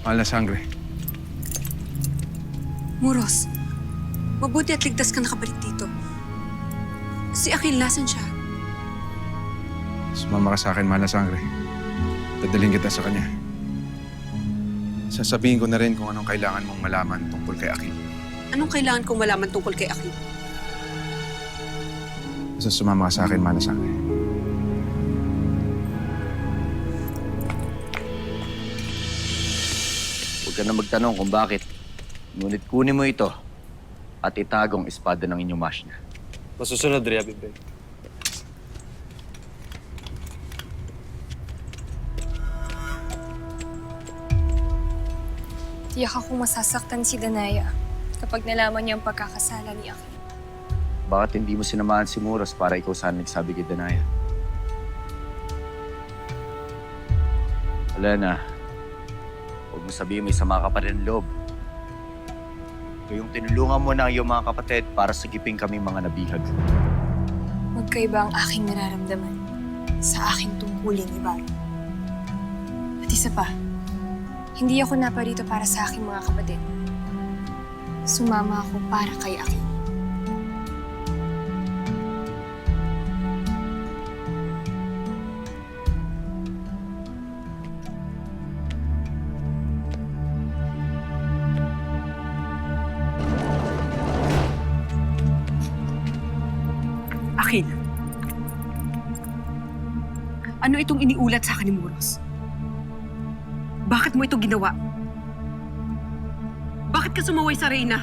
Mahal na sangre. Muros, mabuti at ligtas ka nakabalik dito. Si Akil, nasan siya? Sumama ka sa akin, mahal na sangre. Dadaling kita sa kanya. Sasabihin ko na rin kung anong kailangan mong malaman tungkol kay Akil. Anong kailangan kong malaman tungkol kay Akil? Basta sumama ka sa akin, mahal na sangre. Huwag ka na magtanong kung bakit. Ngunit kunin mo ito at itagong espada ng inyong mashna. Masusunod, Rhea Bibe. Tiyak akong masasaktan si Danaya kapag nalaman niya ang pagkakasala ni Akil. Bakit hindi mo sinamahan si Muros para ikaw sana nagsabi kay Danaya? Wala na. Huwag mo sabihin may sama ka pa rin loob. Kayong tinulungan mo na ang iyong mga kapatid para sagipin kami mga nabihag. Magkaiba ang aking nararamdaman sa aking tungkulin, Ibarra. At isa pa, hindi ako naparito para sa aking mga kapatid. Sumama ako para kay Akil. Akil, ano itong iniulat sa akin ni Muros? Bakit mo ito ginawa? Bakit ka sumaway sa Reyna?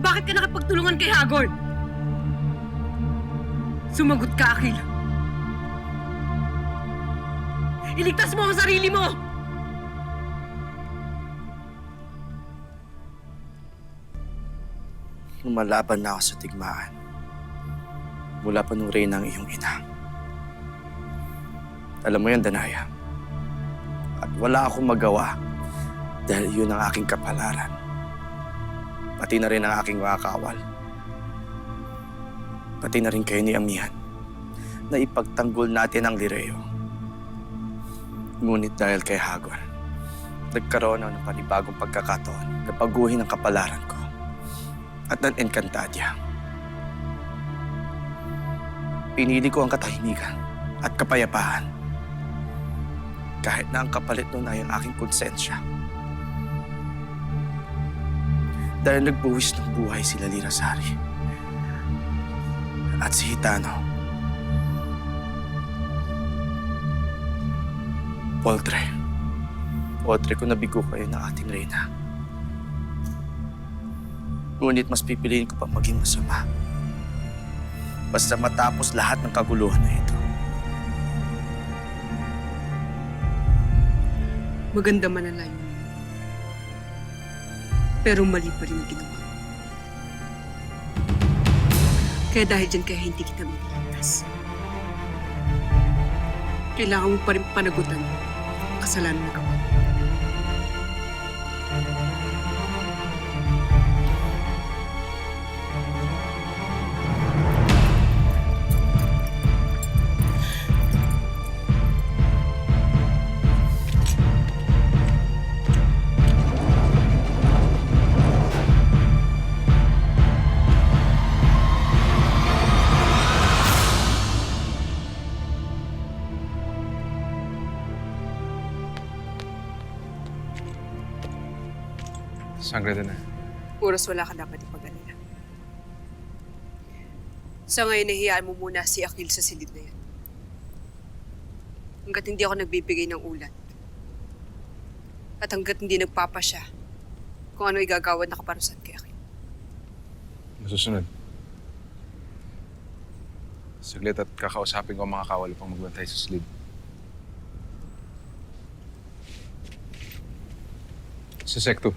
Bakit ka nakapagtulungan kay Hagor? Sumagot ka, Akil. Iligtas mo ang sarili mo! Lumalaban na ako sa tigmaan. Mula pa nung Reyna ang iyong ina. Alam mo yan, Danaya. At wala akong magawa dahil yun ang aking kapalaran. Pati na rin ang aking mga kawal. Pati na rin kayo ni Amihan na ipagtanggol natin ang Lireo. Ngunit dahil kay Hagor, nagkaroon ako ng panibagong pagkakataon na paguhin ang kapalaran ko at ng Encantadia. Pinili ko ang katahimikan at kapayapaan kahit na ang kapalit nun ay ang aking konsensya. Dahil nagbuwis ng buhay sila Lirasari at si Hitano. Poltre ko nabigo kayo ng ating Reyna. Ngunit mas pipiliin ko pa maging masama. Basta matapos lahat ng kaguluhan na ito. Maganda man ang layunin. Pero mali pa rin ang ginawa. Kaya dahil dyan kaya hindi kita maliligtas. Kailangan mo pa rin panagutan ang kasalanan na gawa. Sangre din na. Oras wala ka dapat ipag-alala. Sa ngayon, nahihiyaan mo muna si Akil sa silid na yan. Hanggat hindi ako nagbibigay ng ulat. At hanggat hindi nagpapasya kung ano igagawad na kaparusahan kay Akil. Masusunod. Saglit at kakausapin ko ang mga kawal upang magbantay sa slid. Sa Secto.